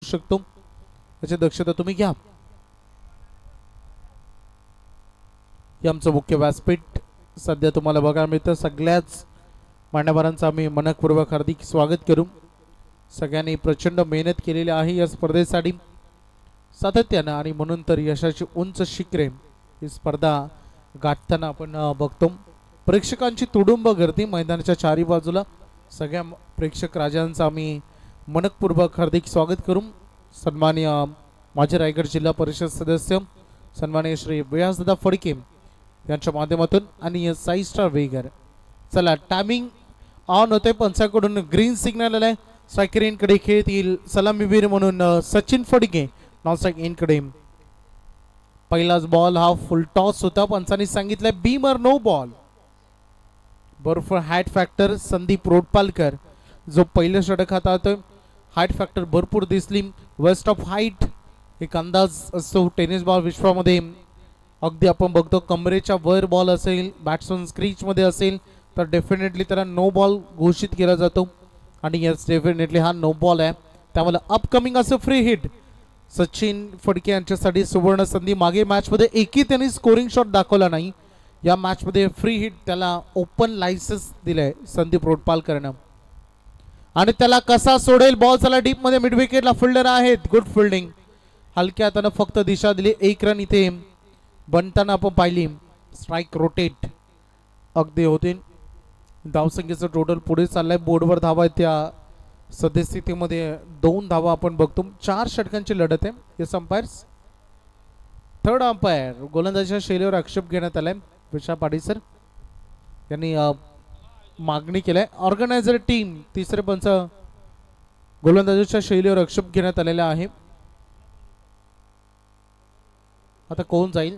शकतो, याची दक्षता तुम्ही घ्या. हे आमचं मुख्य व्यासपीठ सध्या तुम्हाला बघायला मिळतं. सगळ्याच मान्यवरांचं आम्ही मनपूर्वक हार्दिक स्वागत करू. सगळ्यांनी प्रचंड मेहनत केलेली आहे या स्पर्धेसाठी सातत्यानं, आणि म्हणून तर यशाची उंच शिखरे ही स्पर्धा गाठताना आपण बघतो. प्रेक्षकांची तुडुंब गर्दी मैदानाच्या चारी बाजूला. सगळ्या प्रेक्षक राजांचं आम्ही मनपूर्वक हार्दिक स्वागत करू. सन्माननीय माजी रायगड जिल्हा परिषद सदस्य सन्माननीय श्री व्यासदादा फडके यांच्या माध्यमातून आणि साई स्टार वेगर. चला, टायमिंग ऑन होते. पंचाकडून ग्रीन सिग्नल आलाय. स्ट्रायकर इनकडे खेळतील सलामीवीर म्हणून सचिन फडके. नॉन स्ट्राईक इनकडे पहिलाच बॉल हा फुल टॉस होता. पंचांनी सांगितलंय बीमर नो बॉल. बर्फ हाईट फॅक्टर संदीप रोडपालकर जो पहिलं षटक हाताळतोय. हाईट फॅक्टर भरपूर दिसली. वेस्ट ऑफ हाईट एक अंदाज असतो टेनिस बॉल विश्वामध्ये. अगदी आपण बघतो कमरेच्या वर बॉल असेल, बॅट्समन स्क्रीच मध्ये असेल तर डेफिनेटली त्याला नो बॉल घोषित केला जातो. आणि यस, डेफिनेटली हा नो बॉल आहे. त्यामुळे अपकमिंग असं फ्री हिट सचिन फडके यांच्यासाठी सुवर्ण संधी. मागे मॅचमध्ये एकही त्यांनी स्कोरिंग शॉट दाखवला नाही. या मॅचमध्ये फ्री हिट त्याला ओपन लायसन्स दिलंय संदीप रोडपालकरनं. आणि त्याला कसा सोडेल बॉल. चला डीप मध्ये मिड विकेटला फिल्डर आहेत. Good fielding. हलक्या हातानं फक्त दिशा दिली. एक रन इथे बनताना आपण पाहिली. स्ट्राईक रोटेट अगदी होते. धावसंख्येचं टोटल पुढे चाललंय. बोर्डवर धावा आहेत त्या सद्यस्थितीमध्ये 2 धावा आपण बघतो. 4 षटकांची लढत आहे. Yes umpires. थर्ड अंपायर गोलंदाजीच्या शैलीवर आक्षेप घेण्यात आलाय. विशा पाटील सर यांनी मागणी केलाय. ऑर्गनायझर टीम तिसरे पंच गोलंदाजीच्या शैलीवर आक्षेप घेण्यात आलेला आहे. आता कोण जाईल.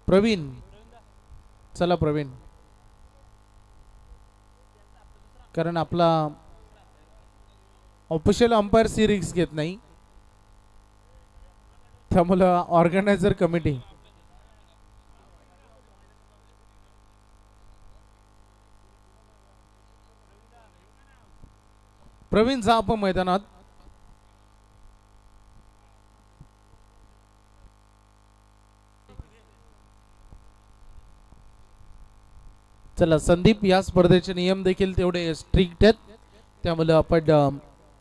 प्रवीण. चला प्रवीण, कारण आपला ऑफिशियल अंपायर सिरीज घेत नाही, त्यामुळे ऑर्गनायझर कमिटी. प्रवीण जा आपण मैदानात. चला संदीप, या स्पर्धेचे नियम देखील तेवढे स्ट्रिक्ट आहेत, त्यामुळे आपण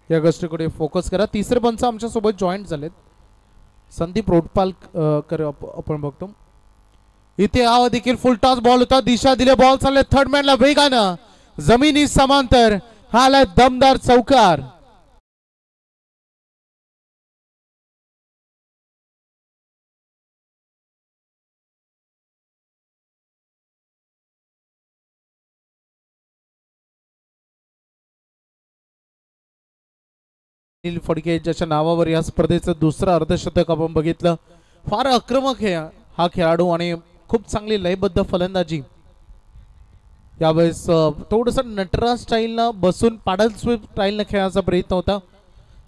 या गोष्टीकडे फोकस करा. तिसरे पंच आमच्या सोबत जॉईंट झालेत. संदीप रोडपालकर आपण बघतो. इथे हा देखील फुल टॉस बॉल होता. दिशा दिले. बॉल चालले थर्ड मॅनला वेगानं जमिनी समांतर. हा आलाय दमदार चौकार. अनिल फडके ज्याच्या नावावर या स्पर्धेचं दुसरं अर्धशतक आपण बघितलं. फार आक्रमक आहे हा खेळाडू आणि खूप चांगली लयबद्ध फलंदाजी. यावेळेस थोडंसं नटराज स्टाईलनं बसून पॅडल स्वीप स्टाईलनं खेळायचा प्रयत्न होता.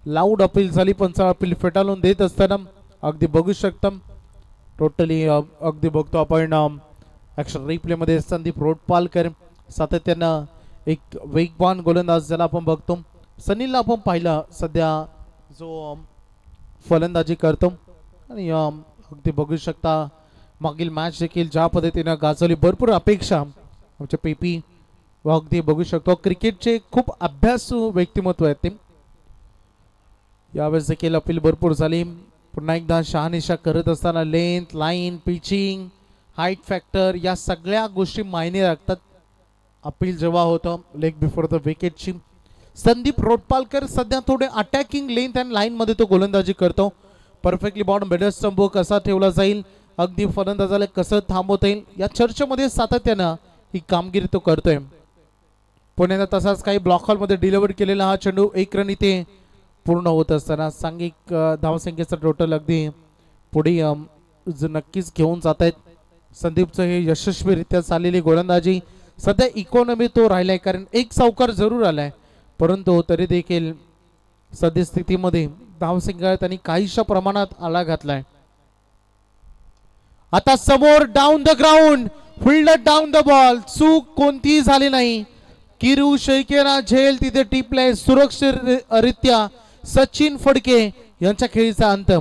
लाऊड अपील झाली. पंचा अपील फेटाळून देत असताना अगदी बघू शकता टोटली अगदी बघतो आपण ॲक्शन रिप्लेमध्ये संदीप रोडपालकर सातत्यानं एक वेगवान गोलंदाज ज्याला आपण बघतो. सनीलला आपण पाहिलं सध्या जो फलंदाजी करतो. आणि अगदी बघू शकता मागील मॅच देखील ज्या पद्धतीनं गाजवली. भरपूर अपेक्षा आमच्या पेपी व अगदी बघू शकतो क्रिकेटचे खूप अभ्यासू व्यक्तिमत्व आहेत ते. यावेळेस देखील अपील भरपूर झाली. पुन्हा एकदा शहानिशा करत असताना length, line, pitching, height factor या सगळ्या गोष्टी मायने राखतात. अपील जेव्हा होतं लेग बिफोर द विकेटची. संदीप रोडपालकर सध्या थोडे अटॅकिंग लेंथ अँड लाईन मध्ये तो गोलंदाजी करतो. परफेक्टली बॉटम मिडल स्टंप कसा ठेवला जाईल, अगदी फलंदाजाला कसं थांबवता येईल या चर्चेमध्ये सातत्यानं ही कामगिरी तो करतोय. पुण्याने तसाच काही ब्लॉक हॉल मध्ये डिलिव्हर केलेला हा चेंडू 1 रन इथे पूर्ण होत असताना सांघिक धावसंख्येचा टोटल अगदी पुढे नक्कीच घेऊन जात आहेत. संदीपचं हे यशस्वीरित्या चाललेली गोलंदाजी सध्या इकॉनॉमी तो राहिलाय, कारण एक चौकार जरूर आलाय परंतु तरी देखील सद्यस्थितीमध्ये धावसंख्या त्यांनी काहीशा प्रमाणात आळा घातलाय. आता समोर down the ground, fielder down the ball. चूक कोणतीही झाली नाही. किरू शेकेना झेल तिथे टिपले सुरक्षितरित्या. सचिन फडके यांच्या खेळीचा अंत.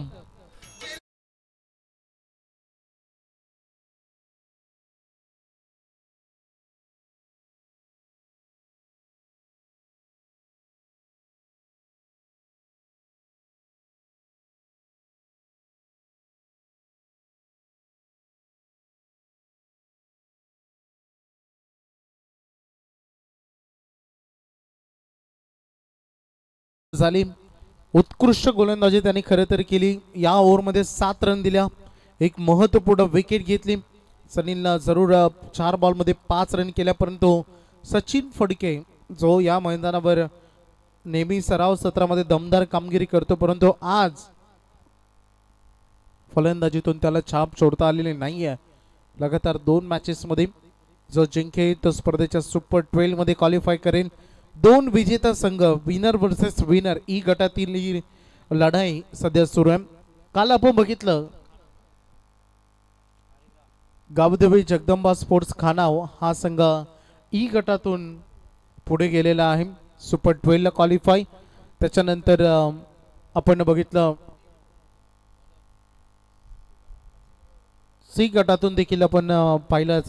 झाली. उत्कृष्ट गोलंदाजी त्यांनी खरं तर केली. या ओव्हरमध्ये 7 रन दिल्या, एक महत्त्वपूर्ण विकेट घेतली. सनीलला जरूर 4 बॉलमध्ये 5 रन केल्या, परंतु सचिन फडके जो या मैदानावर नेहमी सराव सत्रामध्ये दमदार कामगिरी करतो, परंतु आज फलंदाजीतून त्याला छाप सोडता आलेली नाहीये. लगातार 2 मॅचेसमध्ये जो जिंकेल तो स्पर्धेच्या सुपर 12 मध्ये क्वालिफाय करेल. 2 विजेता संघ विनर वर्सेस विनर ई गटातील ही लढाई सध्या सुरू आहे. काल आपण बघितलं गावदेवी जगदंबा स्पोर्ट्स खानाव हा संघ ई गटातून पुढे गेलेला आहे सुपर 12 ला क्वालिफाय. त्याच्यानंतर आपण बघितलं सी गटातून देखील आपण पाहिलं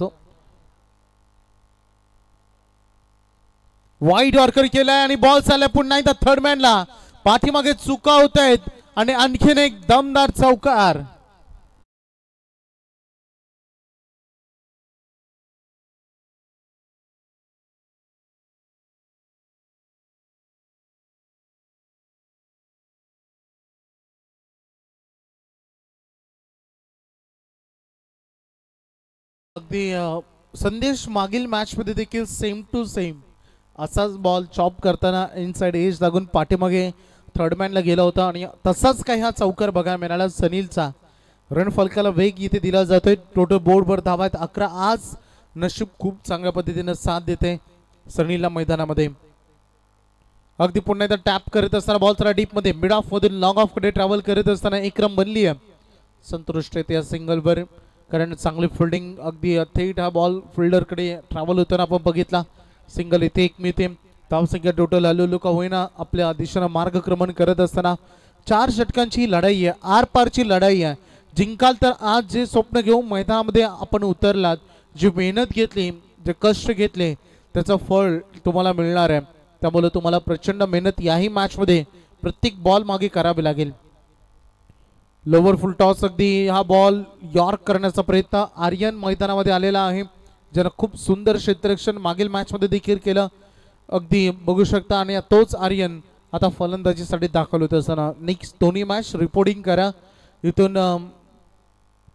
वाईड यॉर्कर केलाय आणि बॉल चाललाय पुन्हा एकदा थर्ड मॅनला. पाठीमागे चुका होत आहेत आणि आणखीन एक दमदार चौकार. अगदी संदेश मागील मॅच मध्ये देखील सेम टू सेम असाच बॉल चॉप करताना इनसाइड एज लागून पाठीमागे थर्ड मॅनला गेला होता आणि तसाच काही हा चौकार बघायला मिळाला सनीलचा. रन फलकाला वेग इथे दिला जातोय. टोटल बोर्डवर धावा आहेत 11. आज नशीब खूप चांगल्या पद्धतीने साथ देते सनीलला मैदानामध्ये. अगदी पुन्हा एकदा टॅप करत असताना बॉल चला डीप मध्ये मिड ऑफ मधून लॉंग ऑफ कडे ट्रॅव्हल करत असताना एक रन बनली आहे. संतुष्ट आहेत या सिंगलवर, कारण चांगली फिल्डिंग अगदी थेट हा बॉल फिल्डर कडे ट्रॅव्हल होताना आपण बघितला. सिंगल इथे एक मिळते. धावसंख्या टोटल हलू का होईना आपल्या दिशेनं मार्गक्रमण करत असताना 4 षटकांची लढाई आहे, आर पारची लढाई आहे. जिंकाल तर आज जे स्वप्न घेऊन मैदानामध्ये आपण उतरलात, जी मेहनत घेतली, जे कष्ट घेतले, त्याचं फळ तुम्हाला मिळणार आहे. त्यामुळे तुम्हाला प्रचंड मेहनत याही मॅच मध्ये प्रत्येक बॉल मागे करावी लागेल. लोवर फुल टॉस अगदी हा बॉल यॉर्क करण्याचा प्रयत्न आर्यन मैदानामध्ये आलेला आहे, ज्यानं खूप सुंदर क्षेत्ररक्षण मागील मॅच मध्ये देखील केलं. अगदी बघू शकता आणि तोच आर्यन आता फलंदाजीसाठी दाखल होत असताना. नेक्स्ट दोन्ही मॅच रिपोर्टिंग करा, इथून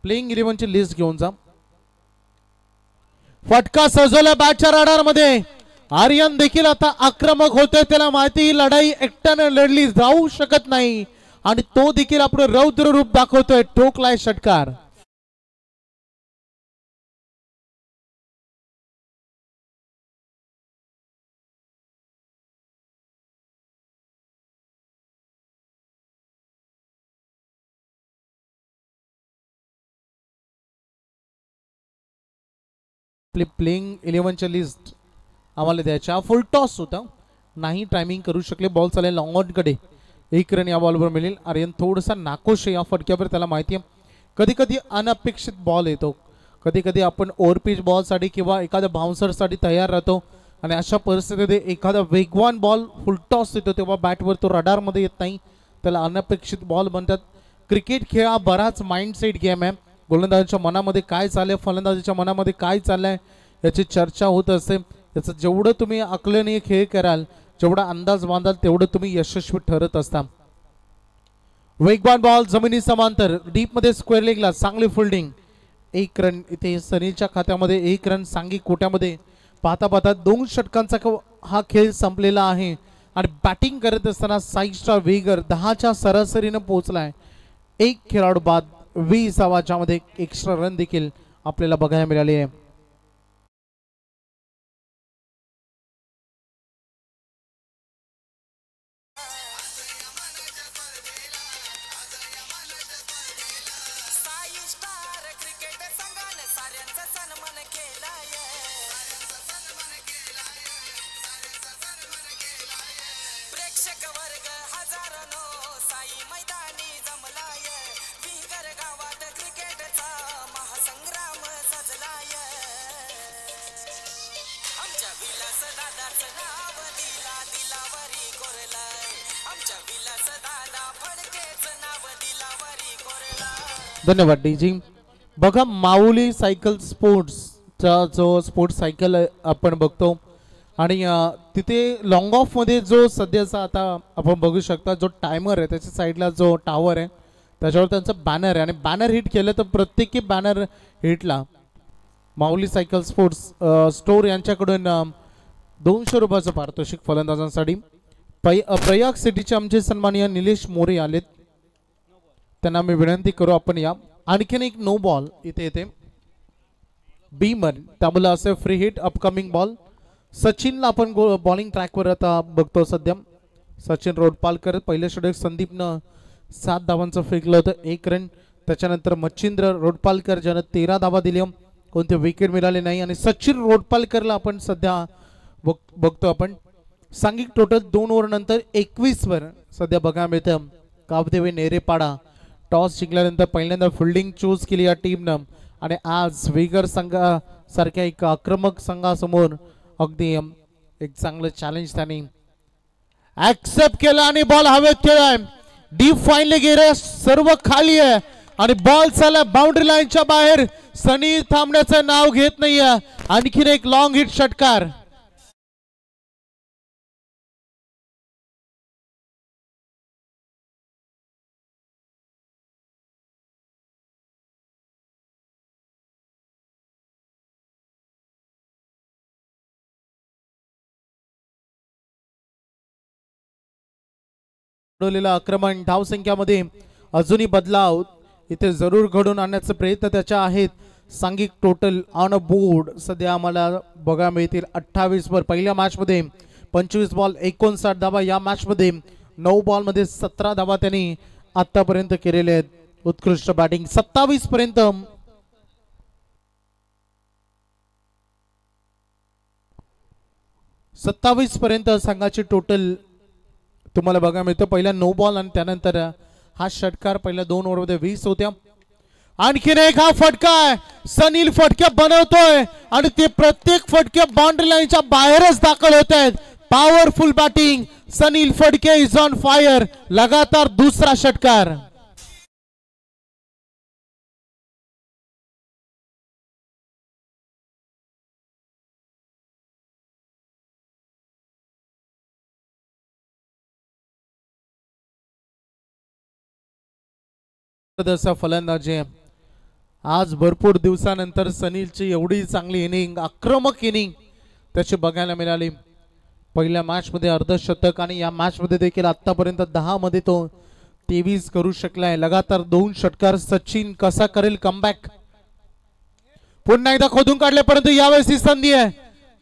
प्लेइंग 11 ची लिस्ट घेऊन जा. फटका सजवला बॅटच्या राडार मध्ये. आर्यन देखील आता आक्रमक होतोय. त्याला माहिती ही लढाई एकट्याने लढली जाऊ शकत नाही आणि तो देखील आपलं रौद्र रूप दाखवतोय. ठोकलाय षटकार. प्लेइंग 11 च्या लिस्ट आम्हाला द्यायच्या. फुल टॉस होता, नाही टायमिंग करू शकले. बॉल चालेल लॉंग ऑन कडे. 1 रन या बॉलवर मिळेल. आर्यन थोडासा नाखुश आहे या फटक्यावर. त्याला माहिती आहे कधी कधी अनपेक्षित बॉल येतो, कधी कधी आपण ओव्हरपिच बॉलसाठी किंवा एखाद्या बाउन्सरसाठी तयार राहतो आणि अशा परिस्थितीमध्ये एखादा वेगवान बॉल फुल टॉस येतो तेव्हा बॅटवर तो रडारमध्ये येत नाही, त्याला अनपेक्षित बॉल म्हणतात. क्रिकेट खेळ हा बराच माइंडसेट गेम आहे. गोलंदाजाच्या मनामध्ये काय चाललंय, फलंदाजाच्या मनामध्ये काय चाललंय याची चर्चा होत असते. याचं जेवढं तुम्ही आकलनीय खेळ कराल, जेवढा अंदाज बांधाल, तेवढं तुम्ही यशस्वी ठरत असता. वेगवान बॉल जमिनी समांतर डीप मध्ये स्क्वेअर लेगला चांगली फिल्डिंग. 1 रन इथे सनीलच्या खात्यामध्ये. 1 रन सांघिक कोट्यामध्ये. पाहता पाहता 2 षटकांचा हा खेळ संपलेला आहे आणि बॅटिंग करत असताना साईस्टा वेगर 10च्या सरासरीनं पोहोचलाय. 1 खेळाडू बाद 20 मध्ये एक्स्ट्रा रन देखील आपल्याला बघायला मिळाले आहे. प्रेक्षक वर्ग हजारो साई मैदान धन्यवाद डीजी. बघा माऊली सायकल स्पोर्ट्सचा जो स्पोर्ट्स सायकल आपण बघतो आणि तिथे लॉंग ऑफ मध्ये जो सध्याचा आता आपण बघू शकता जो टायमर आहे त्याच्या साईडला जो टावर आहे त्याच्यावर त्यांचा बॅनर आहे आणि बॅनर हिट केलं तर प्रत्येकी बॅनर हिटला माऊली सायकल स्पोर्ट्स स्टोर यांच्याकडून 200 रुपयाचं पारितोषिक फलंदाजांसाठी. प्रयाग सिटीचे आमचे सन्माननीय निलेश मोरे आलेत, त्यांना मी विनंती करू आपण या. आणखीन एक नो बॉल इथे येते बीमर त्यामुळे असे फ्री हिट अपकमिंग बॉल. सचिनला आपण बॉलिंग ट्रॅकवर आता बघतो सध्या. सचिन रोडपालकर पहिल्या षटक संदीपनं 7 धावांचं फेकलं होतं 1 रन. त्याच्यानंतर मच्छिंद्र रोडपालकर ज्यानं 13 धावा दिल्या, कोणते विकेट मिळाले नाही. आणि सचिन रोडपालकरला आपण सध्या बघतो आपण. सांघिक टोटल 2 ओव्हर नंतर 21 वर सध्या बघायला मिळतं. कावदेवी नेरेपाडा टॉस जिंकल्यानंतर पहिल्यांदा फिल्डिंग चूज केली या टीमनं आणि आज वेगर संघासारख्या एक आक्रमक संघासमोर अगदी एक चांगलं चॅलेंज त्यांनी ऍक्सेप्ट केलं आणि बॉल हवेत केलाय. डीप फाईनले गेले, सर्व खाली आहे आणि बॉल चालला बाउंड्री लाईनच्या बाहेर. सनी थांबण्याचं नाव घेत नाहीये. आणखीन एक लॉंग हिट षटकार. आक्रमण धावसंख्यामध्ये अजूनही बदलाव इथे जरूर घडून आणण्याचा प्रयत्न त्याच्या आहेत. सांघिक टोटल ऑन अ बोर्ड सध्या आम्हाला बघायला मिळतील 28 वर. पहिल्या मॅच मध्ये 25 बॉल 59 धावा. या मॅच मध्ये 9 बॉल मध्ये 17 धावा त्यांनी आतापर्यंत केलेले आहेत. उत्कृष्ट बॅटिंग. 27 पर्यंत संघाची टोटल तुम्हाला बघायला मिळतं. पहिला 9 बॉल आणि त्यानंतर हा षटकार पहिल्या 2 ओव्हरमध्ये 20 होत्या. आणखीन एक हा फटका आहे. सनील फटके बनवतोय आणि ते प्रत्येक फटके बाउंड्री लाईनच्या बाहेरच दाखल होत आहेत. Powerful batting. सनील फटके इज ऑन फायर. लगातार दुसरा षटकार. फलंदाजी आज भरपूर दिवसानंतर सनीलची एवढी चांगली इनिंग, आक्रमक इनिंग त्याची बघायला मिळाली. पहिल्या मॅच मध्ये अर्धशतक आणि या मॅच मध्ये देखील आतापर्यंत 10 मध्ये तो 23 करू शकलाय. लगातार 2 षटकार. सचिन कसा करेल कमबॅक. पुन्हा एकदा खोदून काढले परंतु यावेळेस ही संधी आहे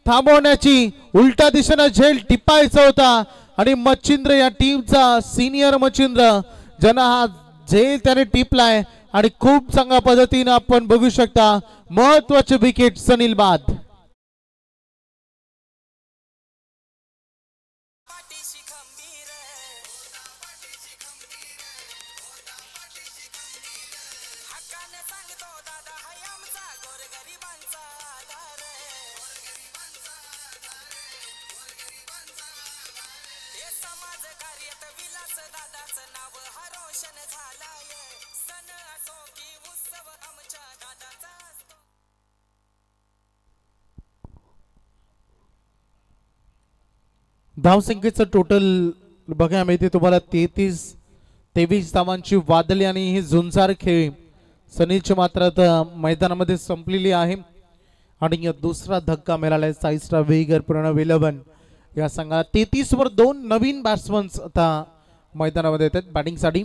थांबवण्याची. उलट्या दिशेने झेल टिपायचा होता आणि मच्छिंद्र या टीमचा सिनियर मच्छिंद्र ज्यांना हा झेल त्याने टिपलाय आणि खूप चांगल्या पद्धतीने आपण बघू शकता महत्वाचे विकेट सनील बाद. धावसंख्येचं टोटल बघायला मिळते तुम्हाला 23 धावांची वादळी आणि ही झुंजार खेळ सनीलची मात्र मैदानामध्ये संपलेली आहे. आणि दुसरा धक्का मिळालाय साईस्ट्रा वेगर प्रणव 11 या संघाला. 33 वर 2 नवीन बॅट्समन आता मैदानामध्ये येतात बॅटिंगसाठी.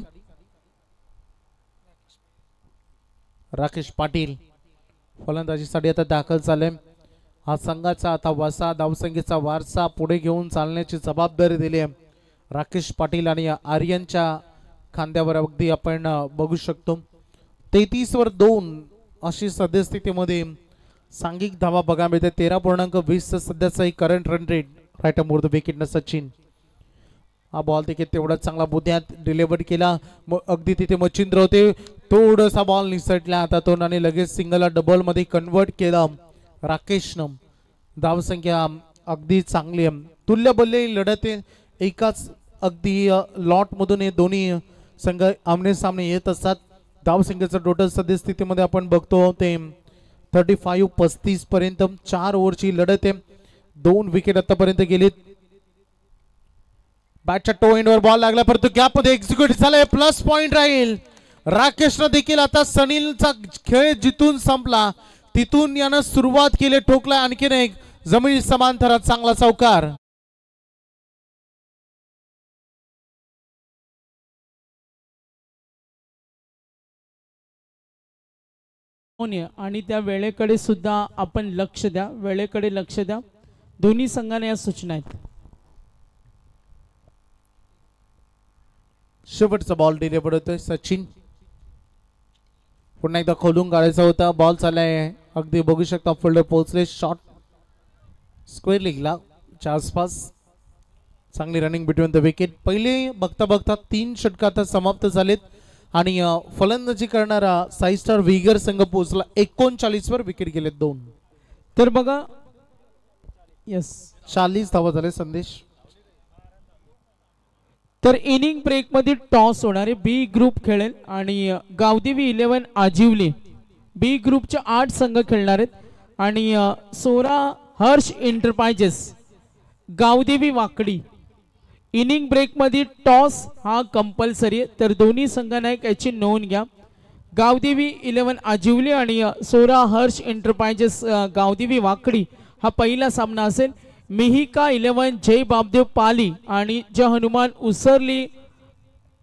राकेश पाटील फलंदाजीसाठी आता दाखल झाले. हा संघाचा आता वसा धावसंख्येचा वारसा पुढे घेऊन चालण्याची जबाबदारी दिली आहे राकेश पाटील आणि आर्यनच्या खांद्यावर अगदी आपण बघू शकतो. 33 वर 2 अशी सद्यस्थितीमध्ये सांघिक धावा बघा मिळते. 13.20 सध्याचा current run rate. Right more the wicket न सचिन. हा बॉल देखील तेवढा चांगला बुद्ध्यात डिलिव्हर केला. अगदी तिथे मच्छिंद्र होते. थोडासा बॉल निसटला हातातून आणि लगेच सिंगलला डबल मध्ये कन्वर्ट केला राकेशनं. धावसंख्या अगदी चांगली आहे. तुल्यबल्ले लढत एकाच अगदी लॉट मधून हे दोन्ही संघ आमने सामने येत असतात. धावसंख्येचं टोटल सद्यस्थितीमध्ये आपण बघतो ते 35-35 पर्यंत 4 ओव्हरची लढत आहे. 2 विकेट आतापर्यंत गेलेत. बॅटच्या टो एंडवर बॉल लागला परंतु गॅप मध्ये एक्झिक्यूट झालाय. प्लस पॉइंट राहील. राकेशनं देखील आता सनीलचा खेळ जिथून संपला तिथून यानं सुरुवात केली. ठोकला आणखीन एक जमिनी समांतरात चांगला चौकार. आणि त्या वेळेकडे सुद्धा आपण लक्ष द्या. वेळेकडे लक्ष द्या. दोन्ही संघाने या सूचना आहेत. शेवटचा बॉल डिले पडतोय. सचिन पुन्हा एकदा खोलून काढायचा होता. बॉल चाललाय अगदी बघू शकता फिल्डर पोहोचले. शॉट स्क्वेअर लेगला च्या आसपास. चांगली रनिंग बिटवीन द विकेट. पहिले बघता बघता 3 षटक आता समाप्त झालेत आणि फलंदाजी करणारा साई स्टार विगर संघ पोहोचला 39 वर. विकेट गेलेत 2. तर बघा यस 40 धावा झाले. संदेश तर इनिंग ब्रेक मध्ये टॉस होणार आहे. बी ग्रुप खेळेल आणि गावदेवी 11 आजिवली बी ग्रुपचे 8 संघ खेळणार आहेत आणि 16 हर्ष एंटरप्राइजेस गावदेवी वाकडी. इनिंग ब्रेक मध्ये टॉस हा कंपल्सरी आहे. तर दोन्ही संघांना याची नोंद घ्या. गावदेवी 11 आजिवली आणि 16 हर्ष एंटरप्राइजेस गावदेवी वाकडी हा पहिला सामना असेल. मिहिका 11 जय बापदेव पाली आणि जय हनुमान उसरली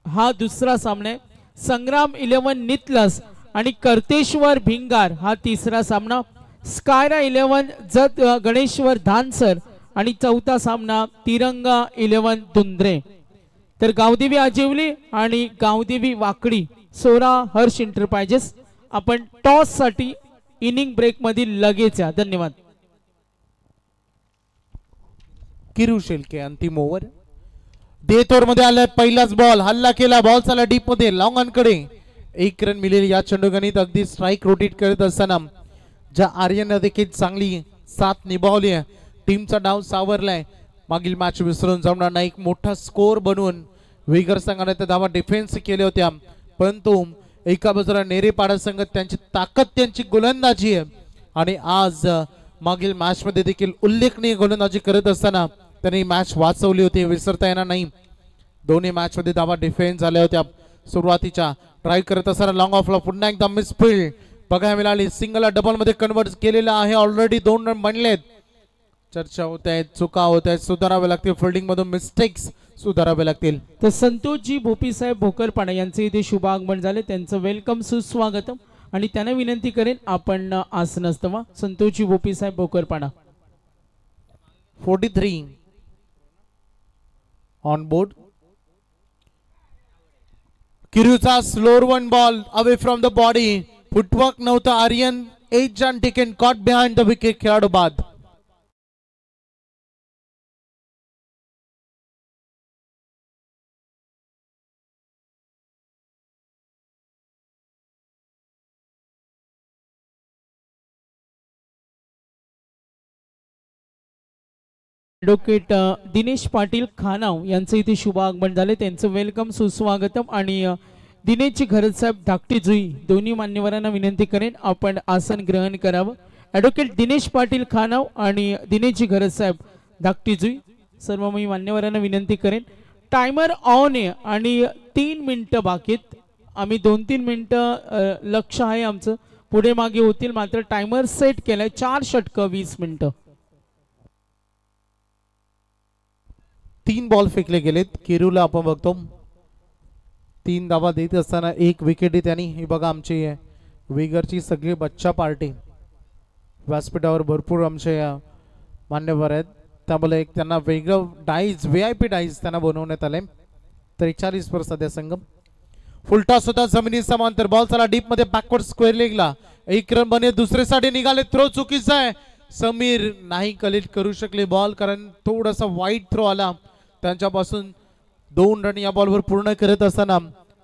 हा दुसरा सामना आहे. संग्राम 11 नितलस आणि कर्तेश्वर भिंगार हा तिसरा सामना. स्कायरा 11 जत गणेश्वर धानसर आणि चौथा सामना तिरंगा 11 दुंद्रे. तर गावदेवी आजिवली आणि गावदेवी वाकडी 16 हर्ष एंटरप्राइजेस. आपण टॉस साठी इनिंग ब्रेक मध्ये लगेच या. धन्यवाद. किरू शेलके अंतिम ओव्हर. डेथ ओव्हर मध्ये आलाय. पहिलाच बॉल हल्ला केला. बॉल चाला डीप मध्ये लॉंगांकडे. 1 रन मिळेल या चेंडूगणित. अगदी स्ट्राईक रोटेट करत असताना ज्या आर्यनने देखील चांगली साथ निभावली आहे. टीमचा डाव सावरलाय. मागील मॅच विसरून जाणार नाही. एक मोठा स्कोर बनवून विगर संघाने त्या धावा डिफेन्स केल्या होत्या परंतु एका बाजूला नेरेपाडा संघ त्यांची ताकद त्यांची गोलंदाजी आहे आणि आज मागील मॅच मध्ये देखील उल्लेखनीय गोलंदाजी करत असताना त्यांनी मॅच वाचवली होती. विसरता येणार नाही. दोन्ही मॅच मध्ये धावा डिफेन्स झाल्या होत्या. सुरुवातीच्या ड्राईव्ह करत असताना लॉंग ऑफला पुन्हा एकदा मिसफील्ड बघायला मिळाली. सिंगलला डबल मध्ये कन्वर्ट केलेला आहे. ऑलरेडी 2 रन बनलेत. चर्चा होत आहेत. चुका होत आहेत. सुधारावे लागतील. फिल्डिंग मधून मिस्टेक्स सुधारावे लागतील. तर संतोषजी भोपीसाहेब भोकरपाडा यांचे इथे शुभ आगमन झाले. त्यांचं वेलकम सुस्वागतम आणि त्यांना विनंती करेन आपण आसन असतवा. संतोषजी भोपीसाहेब भोकरपाडा 43 ऑन बोर्ड. किरूचा slower 1 ball away from the body. Footwork नव्हता. Aryan edge and taken caught behind the wicket. खेळाडू बाद. ॲडव्होकेट दिनेश पाटील खानाव यांचं इथे शुभ आगमन झाले. त्यांचं वेलकम सुस्वागतम आणि दिनेशजी घरत साहेब धाकटी जुई दोन्ही मान्यवरांना विनंती करेन आपण आसन ग्रहण करावं. ॲडव्होकेट दिनेश पाटील खानाव आणि दिनेशजी घरत साहेब धाकटी जुई सर्व मी मान्यवरांना विनंती करेन. टायमर ऑन आहे आणि 3 मिनिटं बाकीत. आम्ही 2-3 मिनिटं लक्ष आहे आमचं. पुढे मागे होतील मात्र टायमर सेट केलाय. 4 षटकं 20 मिनिटं. 3 बॉल फेकले गेलेत. किरूला आपण बघतो 3 धावा देत असताना 1 विकेट त्यांनी. ही बघा आमची विगरची सगळी बच्चा पार्टी व्यासपीठावर भरपूर आमचे मान्यवर आहेत त्यामुळे एक त्यांना वेगळं डाईज VIP डाईज त्यांना बनवण्यात आले. तर 41 वर सध्या संघ. फुलटॉस होता जमिनी समांतर. बॉल चला डीप मध्ये बॅकवर्ड स्क्वेअर लेगला. 1 रन बने. दुसरे साठी निघाले. थ्रो चुकीचा आहे. समीर नाही कलेक्ट करू शकले बॉल कारण थोडासा वाईट थ्रो आला त्यांच्यापासून. 2 रन या बॉलवर पूर्ण करत असताना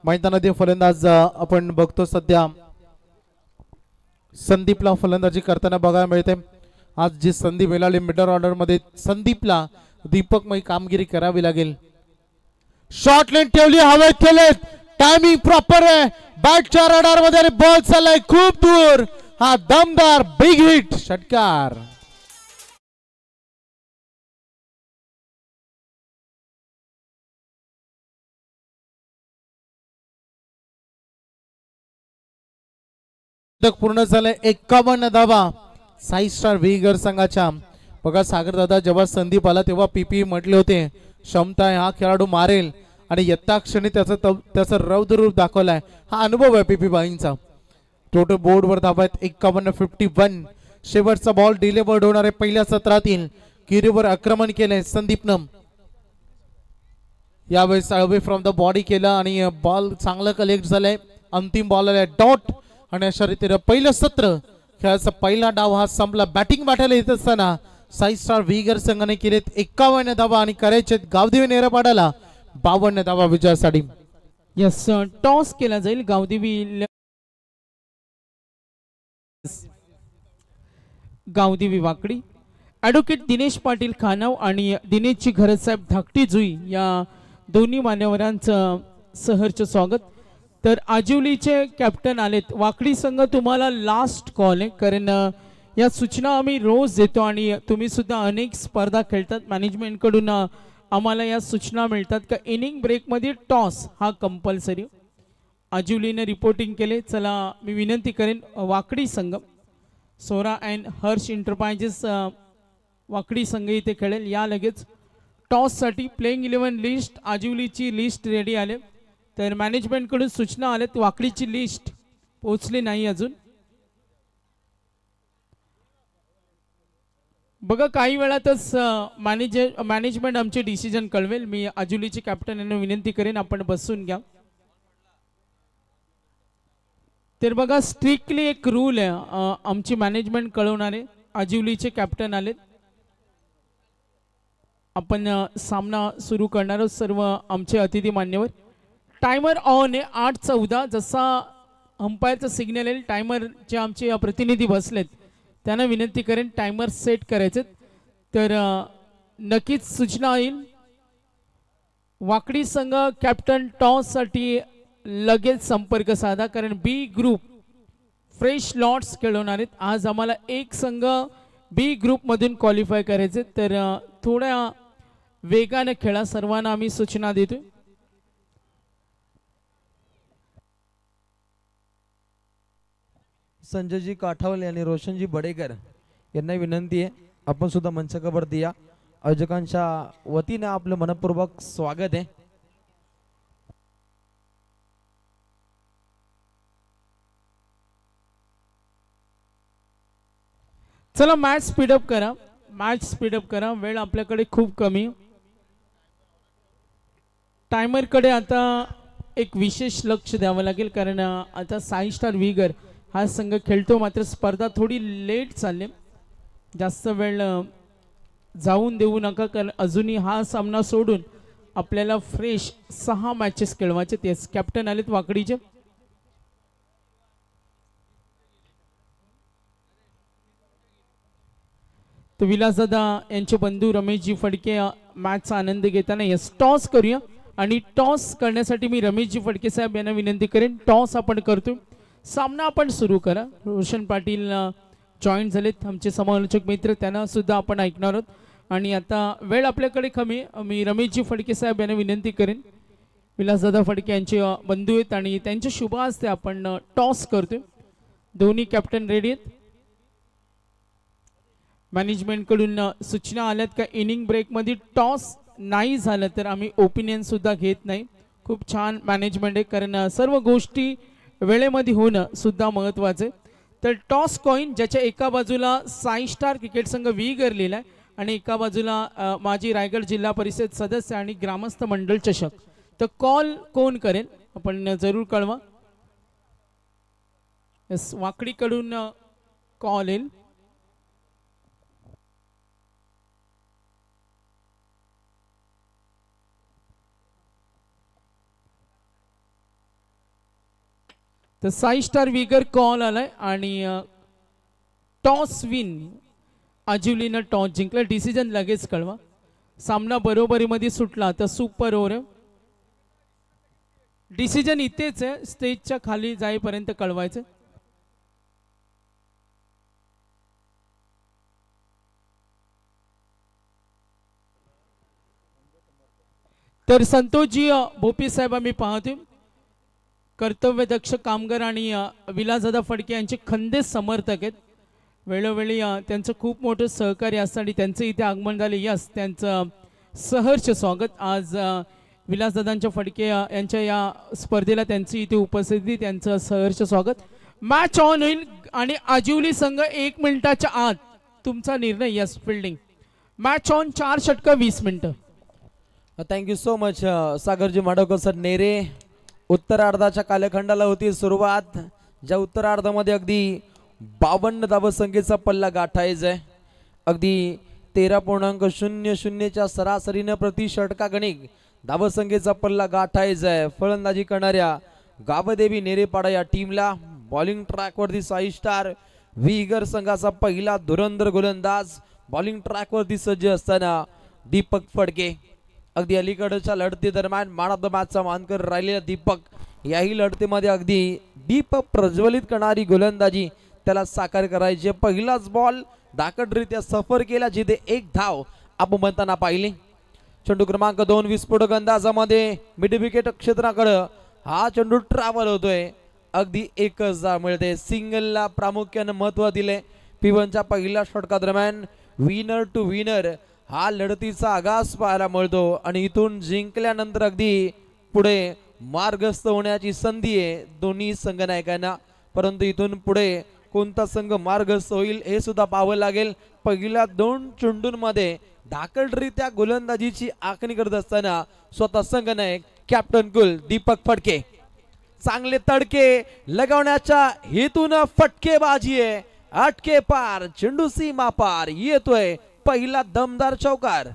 मैदानातील फलंदाज आपण बघतो सध्या संदीपला फलंदाजी करताना बघायला मिळते. आज जी संधी मिळाली मिडल ऑर्डर मध्ये संदीपला दीपकमय कामगिरी करावी लागेल. शॉर्ट लेन ठेवली. हवेत केलेत. टायमिंग प्रॉपर आहे. बॅटच्या रडार मध्ये आणि बॉल चाललाय खूप दूर. हा दमदार बिग हिट षटकार. पूर्ण झालंय 51 धावा साई स्टार विगर संघाच्या. बघा सागर दादा जेव्हा संदीप आला तेव्हा पीपी म्हटले होते क्षमता आहे हा खेळाडू मारेल आणि यत्ता क्षणी त्याचं रौद्र रूप दाखवलाय. हा अनुभव आहे पीपी बाईंचा. टोटल बोर्डवर धावा आहेत 51-51. शेवटचा बॉल डिलिव्हर्ड होणार आहे पहिल्या सत्रातील. किरीवर आक्रमण केलंय संदीपनं. यावेळेस अवे फ्रॉम द बॉडी केलं आणि बॉल चांगलं कलेक्ट झालंय. अंतिम बॉल आलाय डॉट आणि अशा रीतीने पहिलं सत्र खेळाचा पहिला डाव हा संपला. बॅटिंग पाठायला येत असताना साई स्टार विगर संघाने केलेत 51 धावा आणि करायचे गावदेवी नेरपाडाला 52 धावा विजयासाठी. यस टॉस केला जाईल. गावदेवी वाकडी ॲडव्होकेट दिनेश पाटील खानाव आणि दिनेशजी घरतसाहेब धाकटी जुई या दोन्ही मान्यवरांचं सहर्ष स्वागत. तर आजिवलीचे कॅप्टन आलेत. वाकडी संघ तुम्हाला लास्ट कॉल आहे कारण या सूचना आम्ही रोज देतो आणि तुम्ही सुद्धा अनेक स्पर्धा खेळतात. मॅनेजमेंटकडून आम्हाला या सूचना मिळतात का इनिंग ब्रेकमध्ये टॉस हा कंपल्सरी. आजिवलीने रिपोर्टिंग केले. चला मी विनंती करेन वाकडी संघ सोरा अँड हर्ष इंटरप्राइजेस वाकडी संघ इथे खेळेल. या लगेच टॉससाठी प्लेइंग 11 लिस्ट आजिवलीची लिस्ट रेडी आले. तर मॅनेजमेंटकडून सूचना आल्यात वाकडीची लिस्ट पोहोचली नाही अजून. बघा काही वेळातच मॅनेजमेंट आमचे डिसिजन कळवेल. मी आजिवलीचे कॅप्टन यांना विनंती करेन आपण बसून घ्या. तर बघा स्ट्रिक्टली एक रूल आहे आमची मॅनेजमेंट कळवणारे. आजिवलीचे कॅप्टन आलेत. आपण सामना सुरू करणार आहोत. सर्व आमचे अतिथी मान्यवर. टायमर ऑन आहे 8:14. जसा अंपायरचा सिग्नल येईल टायमरचे आमचे प्रतिनिधी बसलेत त्यांना विनंती करेन टायमर सेट करायचे. तर नक्कीच सूचना येईल. वाकडी संघ कॅप्टन टॉससाठी लगेच संपर्क साधा कारण बी ग्रुप फ्रेश लॉट्स खेळवणार आहेत. आज आम्हाला एक संघ बी ग्रुपमधून क्वालिफाय करायचे. तर थोड्या वेगाने खेळा सर्वांना आम्ही सूचना देतो. संजयजी काठावले आणि रोशनजी बडेकर यांना विनंती आहे आपण सुद्धा मंचावर द्या. आयोजकांच्या वतीने आपलं मनपूर्वक स्वागत आहे. चला मॅच स्पीडअप करा. मॅच स्पीडअप करा. वेळ आपल्याकडे खूप कमी. टायमरकडे आता एक विशेष लक्ष द्यावं लागेल कारण आता साई स्टार विगर हा संघ खेळतो. मात्र स्पर्धा थोडी लेट चालली. जास्त वेळ जाऊन देऊ नका कारण अजूनही हा सामना सोडून आपल्याला फ्रेश 6 मॅचेस खेळवायचे. तेच कॅप्टन आलेत वाकडीचे. तर विलासदादा यांचे बंधू रमेशजी फडके मॅचचा आनंद घेताना यस टॉस करूया. आणि टॉस करण्यासाठी मी रमेशजी फडके साहेब यांना विनंती करेन टॉस आपण करतो. सामना आपण सुरू करा. रोशन पाटील जॉईन झालेत आमचे समालोचक मित्र त्यांना सुद्धा आपण ऐकणार आहोत. आणि आता वेळ आपल्याकडे कमी. मी रमेशजी फडके साहेब यांना विनंती करेन. विलासदादा फडके यांचे बंधू आहेत आणि त्यांच्या शुभ हस्ते आपण टॉस करतोय. दोन्ही कॅप्टन रेडी आहेत. मॅनेजमेंटकडून सूचना आल्यात का इनिंग ब्रेकमध्ये टॉस नाही झालं तर आम्ही ओपिनियन सुद्धा घेत नाही. खूप छान मॅनेजमेंट आहे कारण सर्व गोष्टी वेळेमध्ये होणं सुद्धा महत्त्वाचं आहे. तर टॉस कॉइन ज्याच्या एका बाजूला साई स्टार क्रिकेट संघ विगर लिहिला आहे आणि एका बाजूला माजी रायगड जिल्हा परिषद सदस्य आणि ग्रामस्थ मंडळ चषक. तर कॉल कोण करेल आपण जरूर कळवा. यस वाकडीकडून कॉल येईल. तर साई स्टार विगर कॉल आलाय आणि टॉस विन आजिवलीनं टॉस जिंकला. डिसिजन लगेच कळवा. सामना बरोबरीमध्ये सुटला तर सुपर ओव्हर. डिसिजन इथेच आहे, स्टेजच्या खाली जाईपर्यंत कळवायचं. तर संतोषजी भोपी साहेब आम्ही पाहतोय कर्तव्यदक्ष कामगार आणि विलासदादा फडके यांचे खंदे समर्थक आहेत. वेळोवेळी त्यांचं खूप मोठं सहकार्य असतं आणि त्यांचं इथे आगमन झाले. यस, त्यांचं सहर्ष स्वागत. आज विलासदादांच्या फडके यांच्या या स्पर्धेला त्यांची इथे उपस्थिती, त्यांचं सहर्ष स्वागत. मॅच ऑन होईल आणि आजिवली संघ 1 मिनिटाच्या आत तुमचा निर्णय. Yes, fielding match on. 4 षटकं 20 मिनिटं. Thank you so much Sagar ji Madavkar sir. नेरे उत्तरार्धाच्या कालखंडाला होती सुरुवात, ज्या उत्तरार्धामध्ये अगदी 52 धावसंख्येचा पल्ला गाठायचा आहे. अगदी 13.00च्या सरासरीनं प्रति षटकागणिक धावसंख्येचा पल्ला गाठायचा आहे. फलंदाजी करणाऱ्या गावदेवी नेरेपाडा या टीमला बॉलिंग ट्रॅकवरती 6 स्टार विगर संघाचा पहिला धुरंधर गोलंदाज बॉलिंग ट्रॅकवरती सज्ज असताना दीपक फडके. अगदी अलीकडच्या लढती दरम्यान मॅन ऑफ द मॅचचा मानकर राहिलेला दीपक, याही लढतीमध्ये अगदी दीप प्रज्वलित करणारी गोलंदाजी त्याला साकार करायची. पहिलाच बॉल धाकटरित्या सफर केला, जिथे 1 धाव आपण म्हणताना पाहिली. चेंडू क्रमांक 2 विस्फोटक अंदाजामध्ये मिड विकेट क्षेत्राकडे हा चेंडू ट्रॅव्हल होतोय. अगदी 1च धाव मिळते. सिंगलला प्रामुख्याने महत्व दिले. P1च्या पहिल्या षटकादरम्यान विनर टू विनर हा लढतीचा आगास पाहायला मिळतो आणि इथून जिंकल्यानंतर अगदी पुढे मार्गस्थ होण्याची संधी आहे दोन्ही संघनायकांना. परंतु इथून पुढे कोणता संघ मार्गस्थ होईल हे सुद्धा पाहावं लागेल. पहिल्या 2 चेंडूंमध्ये धाकटरित्या गोलंदाजीची आखणी करत असताना स्वतः संघनायक कॅप्टन कुल दीपक फडके चांगले तडके लगावण्याच्या हेतून फटकेबाजी आहे. अटके पार, चेंडू सीमा पार, येतोय पहिला दमदार चौकार.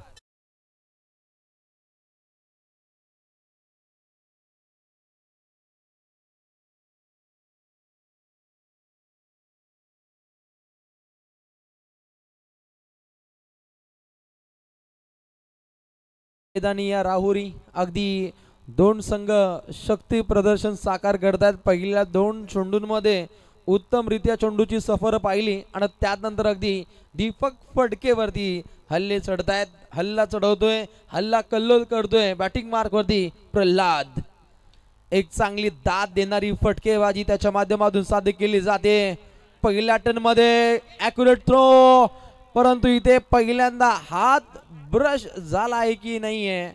या राहुरी अगदी 2 संघ शक्ती प्रदर्शन साकार करतात. पहिल्या 2 चेंडूंमध्ये उत्तमरित्या चेंडूची सफर पाहिली आणि त्यानंतर अगदी दीपक फडकेवरती हल्ले चढतायत. हल्ला चढवतोय, हल्ला कल्लोल करतोय बॅटिंग मार्क वरती प्रल्हाद. एक चांगली दाद देणारी फटकेबाजी त्याच्या माध्यमातून साध्य केली जाते. पहिल्या टर्न मध्ये ॲक्युरेट थ्रो, परंतु इथे पहिल्यांदा हात ब्रश झाला आहे की नाहीये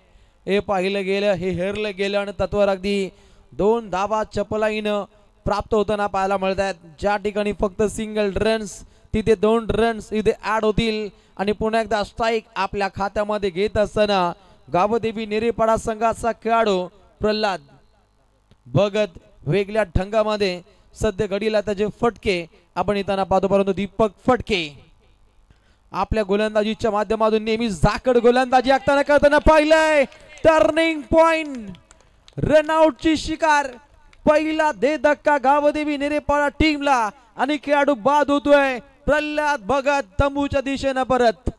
हे पाहिलं गेलं, हे हेरलं गेलं आणि तत्वर अगदी 2 धावा चपलाईनं प्राप्त होताना पाहायला मिळत आहेत. ज्या ठिकाणी फक्त सिंगल रन्स तिथे 2 रन्स इथे ऍड होतील आणि पुन्हा एकदा स्ट्राईक आपल्या खात्यामध्ये घेत असताना गावदेवी नेरेपाडा संघाचा खेळाडू प्रल्हाद भगत वेगळ्या ढंगामध्ये सध्या घडीला त्याचे फटके आपण येताना पाहतो. परंतु दीपक फडके आपल्या गोलंदाजीच्या माध्यमातून नेहमी जाकड गोलंदाजी आखताना करताना पाहिलंय. टर्निंग पॉइंट, रनआउटची शिकार. पहिला दे धक्का गावदेवी नेरेपाडा टीमला आणि खेळाडू बाद होतोय. प्रल्हाद भगत तंबूच्या दिशेनं परत.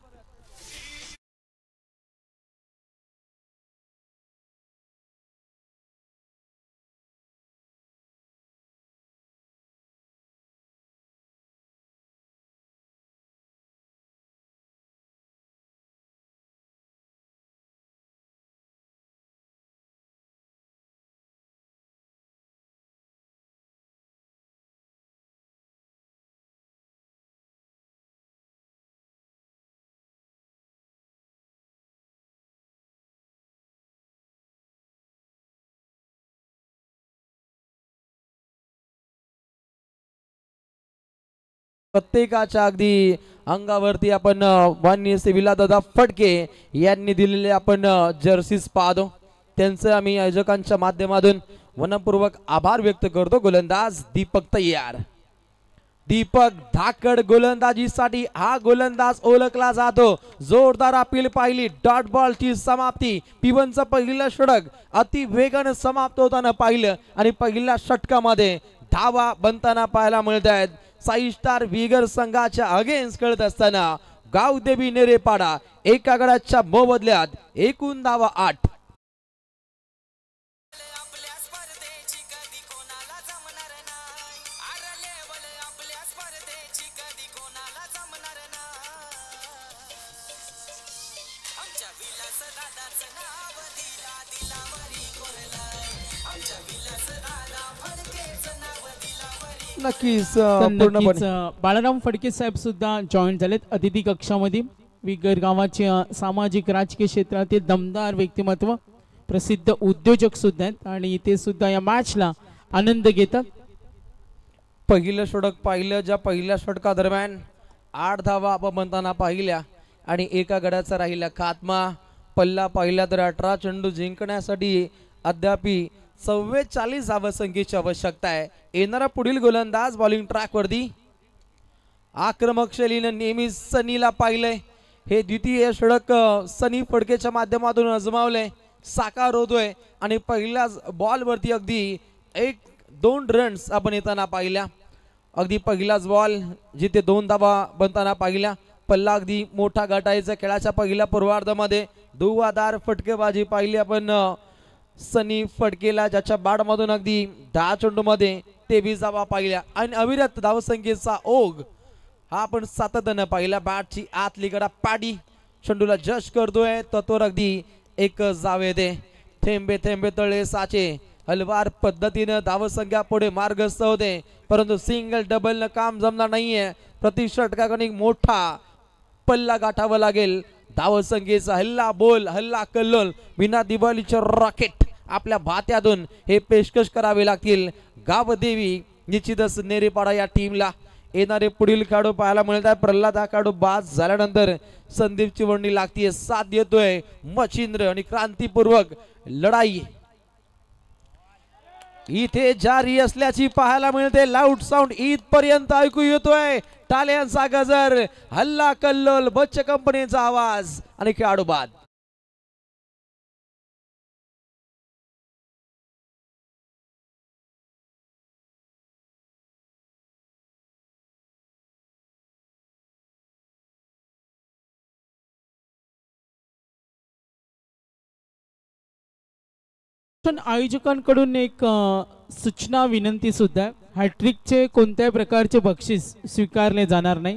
प्रत्येकाच्या अगदी अंगावरती आपण माननीय विलासदादा फडके यांनी दिलेले आपण जर्सीज पाहतो. त्यांचं आम्ही आयोजकांच्या माध्यमातून मनपूर्वक आभार व्यक्त करतो. गोलंदाज दीपक तयार. दीपक धाकड गोलंदाजीसाठी हा गोलंदाज ओळखला जातो. जोरदार अपील पाहिली. डॉट बॉलची समाप्ती. P1चं पहिलं षटक अति वेगाने समाप्त होताना पाहिलं आणि पहिल्या षटकामध्ये धावा बनताना पाहायला मिळत आहेत. 6 स्टार विगर संघाच्या अगेन्स्ट खेळत असताना गावदेवी नेरेपाडा एका गडाच्या मोबदल्यात एकूण धावा 8. नक्कीच तर पूर्णपणे नक्कीच बाळाराम फडके साहेब सुद्धा जॉईन झालेत अतिथी कक्षामध्ये. विगर गावाचे सामाजिक राजकीय क्षेत्रातील दमदार व्यक्तिमत्व, प्रसिद्ध उद्योजक सुद्धा आहेत आणि ते सुद्धा या मॅचला आनंद घेतात. पहिलं षटक पाहिलं, ज्या पहिल्या षटकादरम्यान 8 धावा आपण बनताना पाहिल्या आणि एका गडाचा राहिला खात्मा. पल्ला पाहिला तर 18 चेंडू जिंकण्यासाठी अद्याप 44 धावसंख्येची आवश्यकता आहे. येणारा पुढील गोलंदाज बॉलिंग ट्रॅकवरती आक्रमक शैलीनं नेहमी सनीला पाहिलंय. हे द्वितीय षटक सनी फडकेच्या माध्यमातून अजमावलंय, साकार होतोय आणि पहिल्याच बॉलवरती अगदी 1-2 रन्स आपण येताना पाहिल्या. अगदी पहिलाच बॉल जिथे 2 धावा बनताना पाहिल्या. पल्ला अगदी मोठा गाठायचा. खेळाच्या पहिल्या पूर्वार्धामध्ये धुवाधार फटकेबाजी पाहिली आपण सनी फडकेला, ज्याच्या बॅटमधून अगदी 10 चेंडूमध्ये 23 धावा पाहिल्या आणि अविरत धावसंख्येचा ओघ हा आपण सातत्यानं पाहिला. बॅटची आतली कडा पॅडी चेंडूला जश करतोय, तत्वर अगदी एक जावे दे. थेंबे थेंबे तळे साचे, हलवार पद्धतीनं धावसंख्या पुढे मार्गस्थ होते, परंतु सिंगल डबल न काम जमणार नाहीये. प्रति षटकाकडे मोठा पल्ला गाठावा लागेल. धावसंख्येचा हल्ला बोल, हल्ला कल्लोल, बिना दिवाळीचे रॉकेट आपल्या भात्यातून हे पेशकश करावे लागतील. गावदेवी निश्चितच नेरेपाडा या टीमला. येणारे पुढील खेळाडू पाहायला मिळत आहे. प्रल्हाद हा खेळाडू बाद झाल्यानंतर संदीप चिवंडी लागतीये, साथ देतोय मच्छिंद्र आणि क्रांतीपूर्वक लढाई इथे जारी असल्याची पाहायला मिळते. लाऊड साऊंड इथपर्यंत ऐकू येतोय. टाळ्यांचा गजर, हल्ला कल्लोल, बच्च कंपनीचा आवाज आणि खेळाडू बाद. आयोजकांकडून एक सूचना विनंती सुद्धा आहे. हॅट्रिकचे कोणत्याही प्रकारचे बक्षीस स्वीकारले जाणार नाही.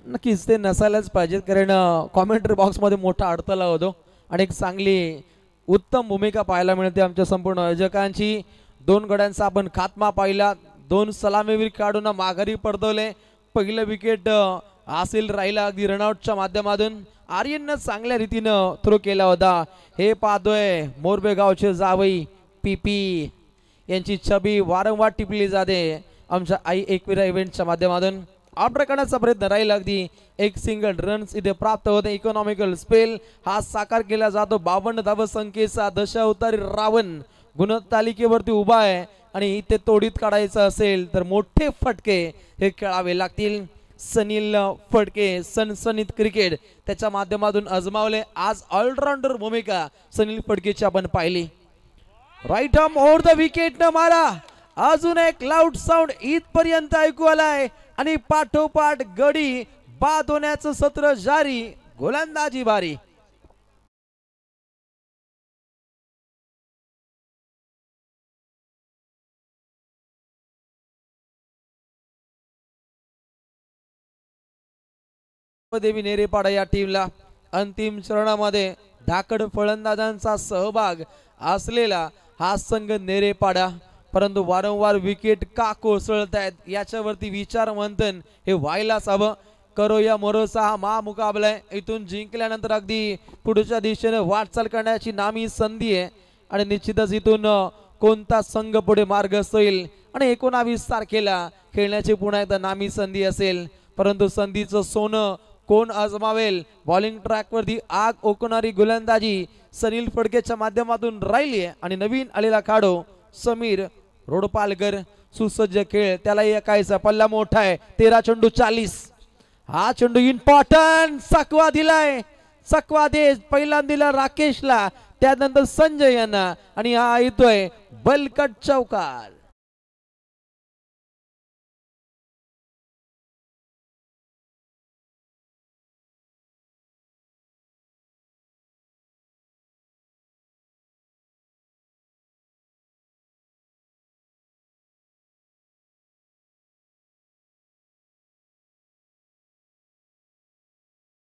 नक्कीच ते नसायलाच पाहिजेत, कारण कॉमेंट्री बॉक्समध्ये मोठा अडथळा होतो आणि एक चांगली उत्तम भूमिका पाहायला मिळते आमच्या संपूर्ण आयोजकांची. 2 गड्यांचा आपण खात्मा पाहिला. 2 सलामीवीर खेळाडूंना माघारी परतवले. पहिलं विकेट हासिल राहिला अगदी रनआउटच्या माध्यमातून. आर्यननं चांगल्या रीतीनं थ्रो केला होता. हे पाहतोय मोरबे गावचे जावई पीपी यांची छबी वारंवार टिपली जाते आमच्या आई एकविरा इव्हेंटच्या माध्यमातून. ऑर्डर करण्याचा प्रयत्न राहील. अगदी एक सिंगल रन्स इथे प्राप्त होते. इकॉनॉमिकल स्पेल हा साकार केला जातो. 52 धावसंख्येचा दशावतारी रावण गुणतालिकेवरती उभा आहे आणि इथे तोडीत काढायचं असेल तर मोठे फटके हे खेळावे लागतील. सनील फडके सनसनीत क्रिकेट त्याच्या माध्यमातून अजमावले. आज ऑलराऊंडर भूमिका सनील फडकेची आपण पाहिली. Right arm over the wicket न मारा. अजून एक लाऊड साऊंड इथपर्यंत ऐकू आलाय आणि पाठोपाठ गडी बाद होण्याचं सत्र जारी. गोलंदाजी बारी. देवी नेरेपाडा या टीमला अंतिम चरणामध्ये धाकड फलंदाजांचा सहभाग असलेला हा संघ नेरेपाडा, परंतु वारंवार विकेट का कोसळत आहेत याच्यावरती विचार मंथन हे व्हायलाच हवं. करो या मरोसा हा महामुकाबला आहे. इथून जिंकल्यानंतर अगदी पुढच्या दिशेने वाटचाल करण्याची नामी संधी आहे आणि निश्चितच इथून कोणता संघ पुढे मार्गस्थ होईल आणि 19 तारखेला खेळण्याची पुन्हा एकदा नामी संधी असेल. परंतु संधीचं सोनं कोण आजमावेल. बॉलिंग ट्रॅकवरती आग ओकणारी गोलंदाजी सनील फडकेच्या माध्यमातून राहिली आहे आणि नवीन आलेला खेळाडू समीर रोडपालकर सुसज्ज खेळ. त्यालाही एकायचा पल्ला मोठा आहे. 13 चेंडू 40. हा चेंडू इम्पॉर्टंट सकवा दिलाय. सकवा दे पहिल्यांदा दिला राकेशला, त्यानंतर संजय यांना आणि हा येतोय बलकट चौकार.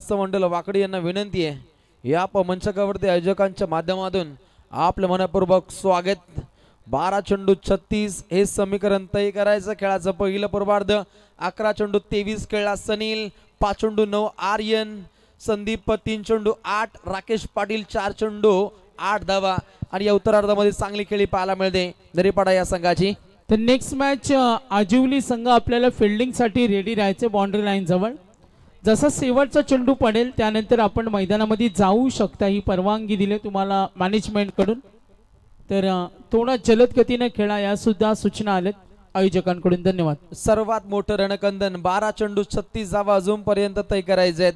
मंडल वाकडी यांना विनंती आहे या मंचकावरती आयोजकांच्या माध्यमातून आपलं मनपूर्वक स्वागत. 12 चेंडू 36 हे समीकरण तय करायचं. खेळाचं पहिलं पूर्वार्ध. 11 चेंडू 23 खेळला सनील, 5 चेंडू 9 आर्यन, संदीप 3 चेंडू 8, राकेश पाटील 4 चेंडू 8 धावा. आणि या उत्तरार्धामध्ये चांगली खेळी पाहायला मिळते नरीपाडा या संघाची. तर नेक्स्ट मॅच आजिवली संघ आपल्याला फिल्डिंग साठी रेडी राहायचे बाउंड्री लाईन जवळ. जसा शेवटचा चेंडू पडेल त्यानंतर आपण मैदानामध्ये जाऊ शकता, ही परवानगी दिली तुम्हाला मॅनेजमेंट कडून. तर थोडा जलद गतीने खेळा, या सुद्धा सूचना आल्यात आयोजकांकडून. धन्यवाद. सर्वात मोठं रणकंदन 12 चेंडू 36 धावा अजूनपर्यंत तय करायचे आहेत.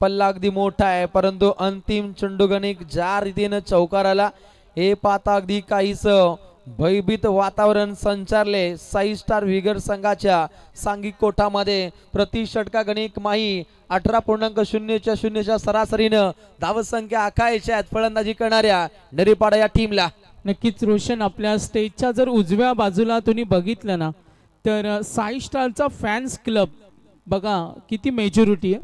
पल्ला अगदी मोठा आहे, परंतु अंतिम चेंडू गणिक ज्या रीतीने चौकार आला हे पाहता अगदी काहीच भयभीत वातावरण संचारले साई स्टार विगर संघाच्या सांघिक कोठामध्ये. प्रति षटका गणिक माही 18.000 सरासरीनं धावसंख्या आखायच्या आहेत फलंदाजी करणाऱ्या नरीपाडा या टीमला. नक्कीच रोशन, आपल्या स्टेजच्या जर उजव्या बाजूला तुम्ही बघितलं ना तर साई स्टारचा फॅन्स क्लब बघा किती मेजॉरिटी आहे.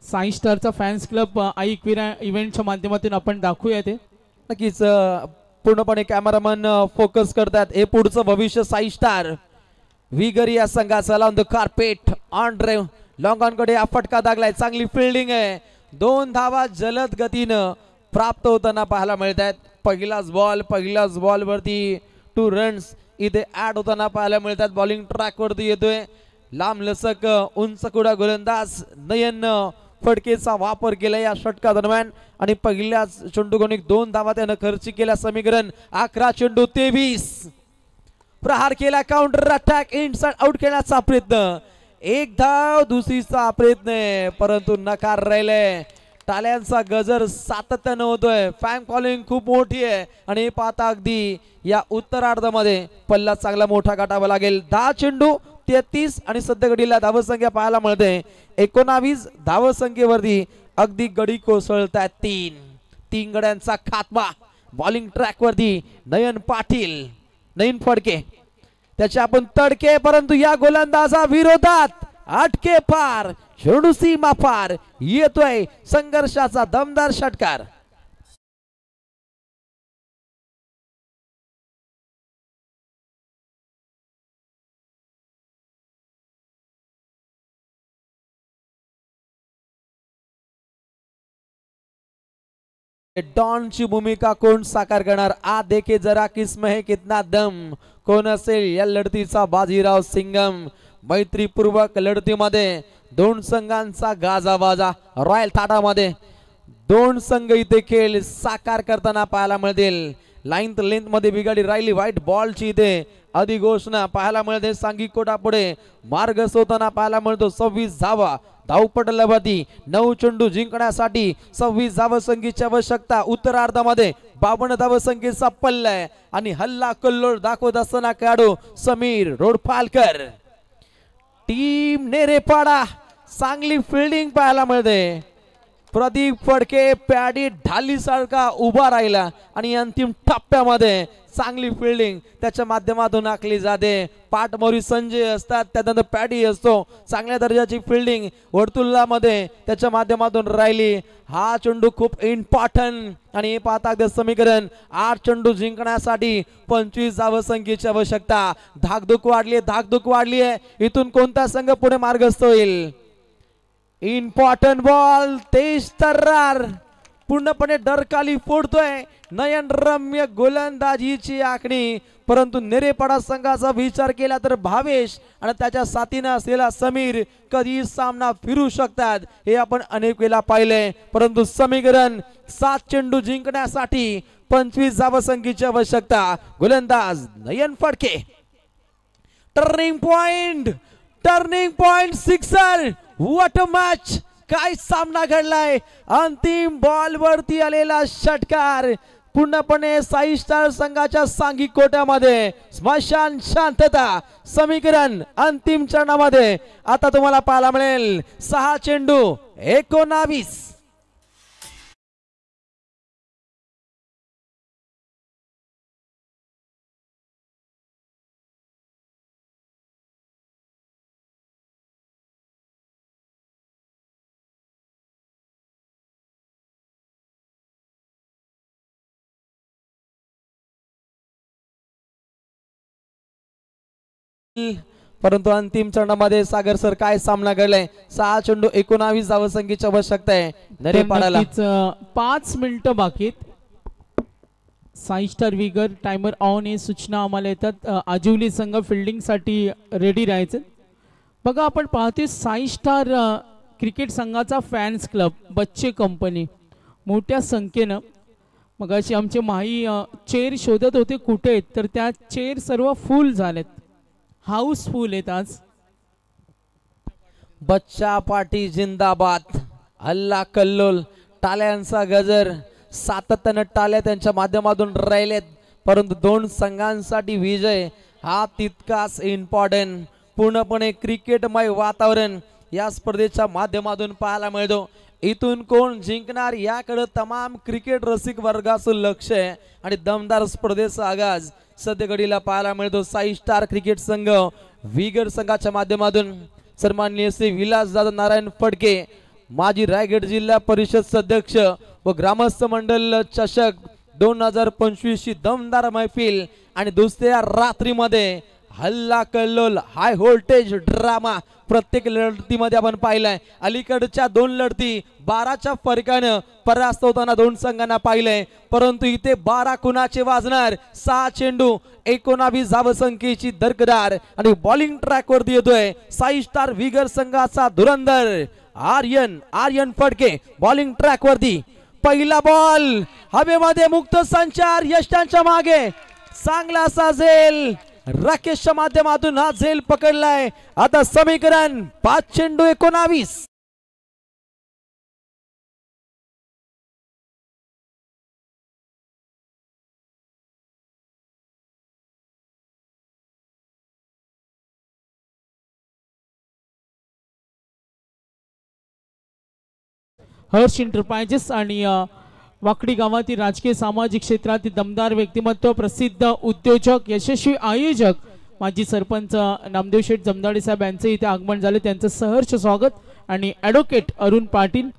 साई स्टारचा फॅन्स क्लब आईकविरा इव्हेंटच्या माध्यमातून आपण दाखवूया ते. नक्कीच पूर्णपणे कॅमेरामन फोकस करतात. हे पुढचं भविष्य साई स्टार विगर या संघाचा. On the carpet on drive long on कडे हा फटका दागलाय. चांगली फिल्डिंग आहे. 2 धावा जलद गतीनं प्राप्त होताना पाहायला मिळत आहेत. पहिलाच बॉल वरती 2 रन्स इथे ऍड होताना पाहायला मिळतात. बॉलिंग ट्रॅक वरती येतोय लांब लचक उंच कुडा गोलंदाज नयन फडकेचा वापर केला या षटका दरम्यान. आणि पहिल्याच चेंडू गणिक 2 धावा त्यानं खर्ची केल्या. समीकरण 11 चेंडू 23. प्रहार केला, काउंटर अटॅक इनसाइड आउट खेळण्याचा प्रयत्न. 1 धाव दुसरीचा प्रयत्न परंतु नकार राहिले. टाळ्यांचा गजर सातत्यानं होतोय. फॅन फॉलोइंग खूप मोठी आहे आणि पाहता अगदी या उत्तरार्धामध्ये पल्ला चांगला मोठा गाठावा लागेल. 10 चेंडू 33 आणि सध्या घडीला धावसंख्या पाहायला मिळते 19 धावसंख्येवरती अगदी गडी कोसळतात. 3 गड्यांचा खात्मा. बॉलिंग ट्रॅक वरती नयन फडके त्याचे आपण तडके, परंतु या गोलंदाजा विरोधात अटके पार चेंडू सीमा पार येतोय संघर्षाचा दमदार षटकार. डॉनची भूमिका कोण साकार करणार? आ देखे जरा किसमें है कितना दम. कोण असेल या लढतीचा बाजीराव सिंगम? मैत्रीपूर्वक लढतीमध्ये 2 संघांचा गाजावाजा. रॉयल थाटामध्ये 2 संघ इथे खेळ साकार करताना पाहायला मिळतील. लेंथ मध्ये बिघाडी राहिली. व्हाईट बॉलची इथे अधिघोषणा पाहायला मिळते. सांघिक कोटापुढे मार्ग सोडताना पाहायला मिळतो. 26 धावा धावपटलावरती 9 चेंडू जिंकण्यासाठी 26 धावसंख्येची आवश्यकता. उत्तरार्धामध्ये 52 धावसंख्येचा पल्ला आहे आणि हल्ला कल्लोळ दाखवत असताना खेळाडू समीर रोडपालकर. टीम नेरेपाडा चांगली फिल्डिंग पाहायला मिळते. प्रदीप फडके पॅडी ढाली सारखा उभा राहिला आणि अंतिम टप्प्यामध्ये चांगली फिल्डिंग त्याच्या माध्यमातून आखली जाते. पाठमोरी संजय असतात, त्यानंतर पॅडी असतो. चांगल्या दर्जाची फिल्डिंग वर्तुळामध्ये त्याच्या माध्यमातून राहिली. हा चेंडू खूप इम्पॉर्टंट आणि पाहता समीकरण 8 चेंडू जिंकण्यासाठी 25 धावसंख्येची आवश्यकता. धाकधूक वाढली आहे. इथून कोणता संघ पुढे मार्गस्थ होईल? Important ball. तेज तर्रार पूर्णपणे डरकाली फोडतोय. नयनरम्य गोलंदाजीची आखणी, परंतु नेरेपाडा संघाचा विचार केला तर भावेश आणि त्याच्या साथीनं असलेला समीर कधी सामना फिरू शकतात हे आपण अनेक वेळा पाहिले. परंतु समीकरण 7 चेंडू जिंकण्यासाठी 25 धावसंख्येची आवश्यकता. गोलंदाज Nayan Phadke. Turning point sixer. What a match. काय सामना घडलाय. अंतिम बॉल वरती आलेला षटकार पूर्णपणे साई स्टार संघाच्या सांघिक कोट्यामध्ये स्मशान शांतता. समीकरण अंतिम चरणामध्ये आता तुम्हाला पाहायला मिळेल 6 चेंडू 19. परंतु अंतिम चरणामध्ये सागर सर काय सामना घडलाय 6 चेंडू 19 धावसंख्येची आवश्यकता आहे नरेपाडाला. 5 मिनिटं बाकी आहेत. 6 स्टार विगर टायमर ऑन हे सूचना आम्हाला येतात. आजिवली संघ फिल्डिंग साठी रेडी राहायचं. बघा आपण पाहतोय 6 स्टार क्रिकेट संघाचा फॅन्स क्लब बच्चे कंपनी मोठ्या संख्येनं मग अशी आमचे माही चेअर शोधत होते कुठे आहेत तर त्या चेअर सर्व फुल झालेत. हाऊसफुल आहेत आज. बच्चा पाटी जिंदाबाद. हल्ला कल्लोल टाळ्यांचा गजर सातत्यानं टाळ्या त्यांच्या माध्यमातून राहिलेत. परंतु दोन संघांसाठी विजय हा तितकाच इम्पॉर्टंट. पूर्णपणे क्रिकेटमय वातावरण या स्पर्धेच्या माध्यमातून पाहायला मिळतो. इथून कोण जिंकणार याकडे तमाम क्रिकेट रसिक वर्गाचं लक्ष आहे आणि दमदार स्पर्धेचा आगाज सध्या घडीला पाहायला मिळतो. 6 स्टार क्रिकेट संघ विगर संघाच्या माध्यमातून सन्माननीय श्री विलासदादा नारायण फडके माजी रायगड जिल्हा परिषद सदस्य व ग्रामस्थ मंडळ चषक 2025 ची दमदार मैफिल आणि दुसऱ्या रात्रीमध्ये हल्ला कल्लोल हाय व्होल्टेज ड्रामा प्रत्येक लढतीमध्ये आपण पाहिलाय. अलीकडच्या 2 लढती 12च्या फरकानं परास्त होताना दोन संघांना पाहिलंय. परंतु इथे 12 कुणाचे वाजणार. 6 चेंडू 19 धावसंख्येची दरकदार आणि बॉलिंग ट्रॅक वरती येतोय 6 स्टार विगर संघाचा धुरंधर आर्यन फडके बॉलिंग ट्रॅक वरती. पहिला बॉल हवेमध्ये मुक्त संचार यष्टांच्या मागे चांगला असा झेल राकेशच्या माध्यमातून हा झेल पकडलाय. आता समीकरण 5 चेंडू 19. हर्ष इंटरप्राइजेस आणि वाकडी गावातील राजकीय सामाजिक क्षेत्रातील दमदार व्यक्तिमत्व प्रसिद्ध उद्योजक यशस्वी आयोजक माजी सरपंच नामदेव शेठ जमदाडे साहेब यांचे इथे आगमन झाले. त्यांचं सहर्ष स्वागत आणि ॲडव्होकेट अरुण पाटील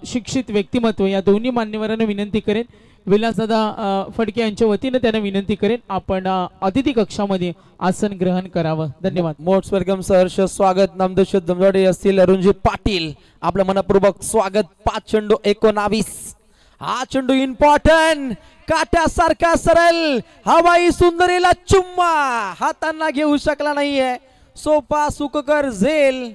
शिक्षित व्यक्तिमत्व या दोन्ही मान्यवरांना विनंती करेन. विलासदादा फडके यांच्या वतीने त्यांना विनंती करेन आपण अतिथी कक्षामध्ये आसन ग्रहण करावं. धन्यवाद. मोस्ट वेलकम सहर्ष स्वागत नामदेव शेठ जमदाडे असतील अरुणजी पाटील आपलं मनपूर्वक स्वागत. 5 चेंडू 19. हा चेंडू इम्पॉर्टंट काट्यासारखा सरळ हवाई सुंदरीला चुम्मा हातांना घेऊ शकला नाहीये. सोपा सुखकर झेल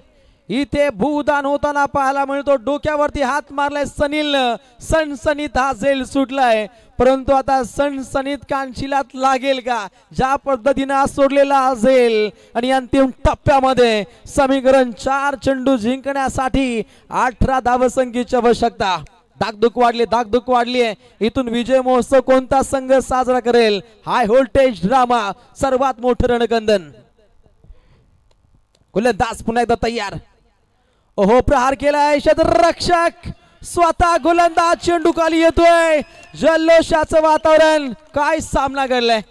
इथे भूदान होताना पाहायला मिळतो. डोक्यावरती हात मारलाय सनीलनं. सणसणीत हा झेल सुटलाय. परंतु आता सणसणीत कानशिलात लागेल का ज्या पद्धतीने हा सोडलेला हा झेल. आणि अंतिम टप्प्यामध्ये समीकरण 4 चेंडू जिंकण्यासाठी 18 धावसंख्येची आवश्यकता. दागदुख वाढली आहे. इथून विजय महोत्सव कोणता संघ साजरा करेल. हाय व्होल्टेज ड्रामा सर्वात मोठं रणकंदन. गोलंदाज पुन्हा एकदा तयार. ओहो प्रहार केलाय क्षेत्ररक्षक स्वतः गोलंदाज चेंडू खाली येतोय. जल्लोषाचं वातावरण काय सामना घडलाय.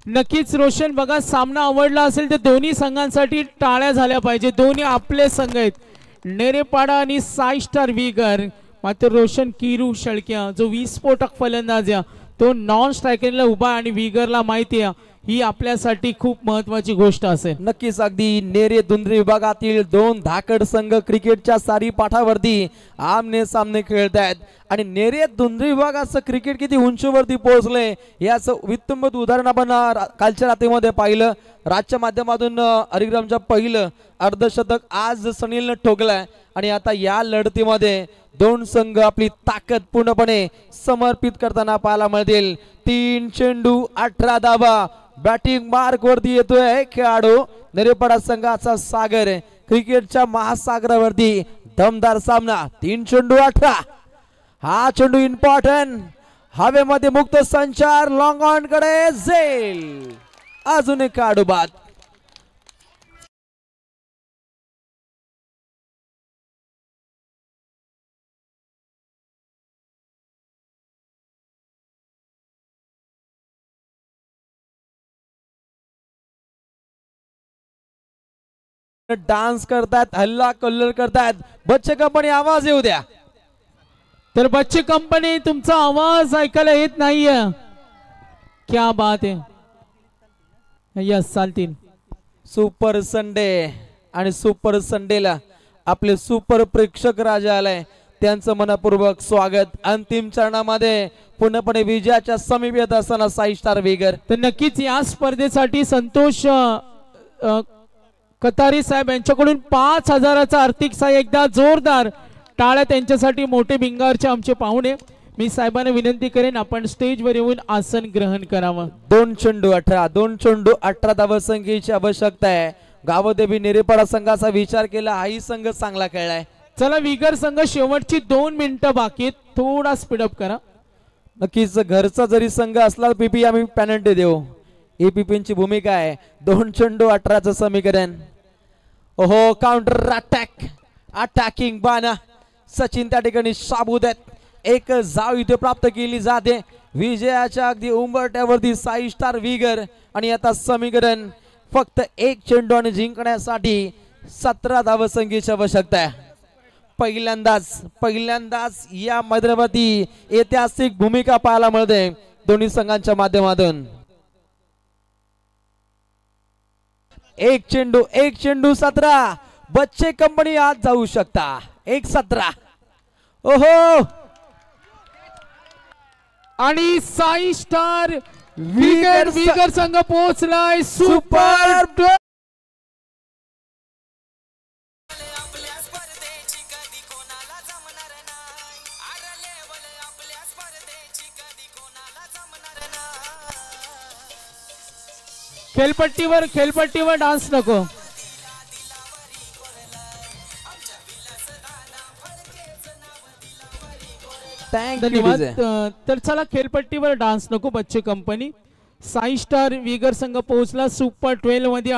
नक्कीच रोशन बघा सामना आवडला असेल तर दोन्ही संघांसाठी टाळ्या झाल्या पाहिजे. दोन्ही आपले संघ आहेत नेरेपाडा आणि 6 स्टार विगर. मात्र रोशन किरू शेळक्या जो विस्फोटक फलंदाज तो नॉन स्ट्रायकरला उभा आणि विगरला माहिती आहे ही आपल्यासाठी खूप महत्वाची गोष्ट असेल. नक्कीच अगदी नेरे दुंद्री विभागातील 2 धाकड संघ क्रिकेटच्या सारी पाठावरती आमने सामने खेळत आहेत आणि नेरे दुंद्री विभागाचं क्रिकेट किती उंचीवरती पोहोचले याचं वित्तंभूत उदाहरण आपण कालच्या रात्रीमध्ये पाहिलं. राज्य माध्यमातून हरिग्रामच्या पहिलं अर्धशतक आज सनीलनं ठोकलंय आणि आता या लढतीमध्ये 2 संघ आपली ताकद पूर्णपणे समर्पित करताना पाहायला मिळतील. 3 चेंडू 18 धावा. बॅटिंग मार्क वरती येतोय खेळाडू नेरेपाडा संघाचा सागर. क्रिकेटच्या महासागरावरती दमदार सामना. 3 चेंडू 18. हा चेंडू इम्पॉर्टंट हवेमध्ये मुक्त संचार लॉंग ऑन कडे झेल. अजून एक खेळाडू बाद. डान्स करतात हल्ला कल्लोल करतात. बच्चे कंपनी आवाज येऊ द्या. तर बच्चे कंपनी तुमचा आवाज ऐकायला येत नाहीये. क्या बात आहे. यस चालतील. सुपर संडे आणि सुपर संडेला आपले सुपर प्रेक्षक राजा आलाय त्यांचं मनपूर्वक स्वागत। अंतिम चरणामध्ये पूर्णपणे विजयाच्या समीप येत असताना साई स्टार वेगर तर नक्कीच या स्पर्धेसाठी संतोष कतारी साहेब यांच्याकडून 5,000चा आर्थिक सहाय्य। एकदा जोरदार टाळ्या त्यांच्यासाठी। मोठे भिंगारचे आमचे पाहुणे, मी साहेबांना विनंती करेन आपण स्टेजवर येऊन आसन ग्रहण करावं। 2 चेंडू 18 धावसंख्येची आवश्यकता आहे। गावदेवी नेरेपाडा संघाचा विचार केला, हाही संघ चांगला खेळलाय। चला विगर संघ शेवटची 2 मिनिटं बाकी आहेत, थोडा स्पीडअप करा। नक्कीच घरचा जरी संघ असला पीपी आम्ही पेनल्टी देऊ, ही पीपीची भूमिका आहे। 2 चेंडू 18चं समीकरण। ओहो काउंटर अटॅक, अटॅकिंग बाना सचिन त्या ठिकाणी शाबूत आहेत। एक जाव इथे प्राप्त केली जाते विजयाच्या अगदी उंबरठ्यावरती साई स्टार विगर। आणि आता समीकरण फक्त 1 चेंडू आणि जिंकण्यासाठी 17 धावसंख्येची आवश्यकता आहे। पहिल्यांदाच या मैदानावरती ऐतिहासिक भूमिका पाहायला मिळते दोन्ही संघांच्या माध्यमातून। 1 चेंडू 17 बच्चे कंपनी आज जाऊ शकता। 1-17 ओहो आणि साई स्टार विगर संघ पोहोचलाय सुपर। खेळपट्टीवर डान्स नको। धन्यवाद। तर चला खेळपट्टीवर डान्स नको बच्चे कंपनी। साई स्टार विगर संघ पोहोचला सुपर 12 मध्ये।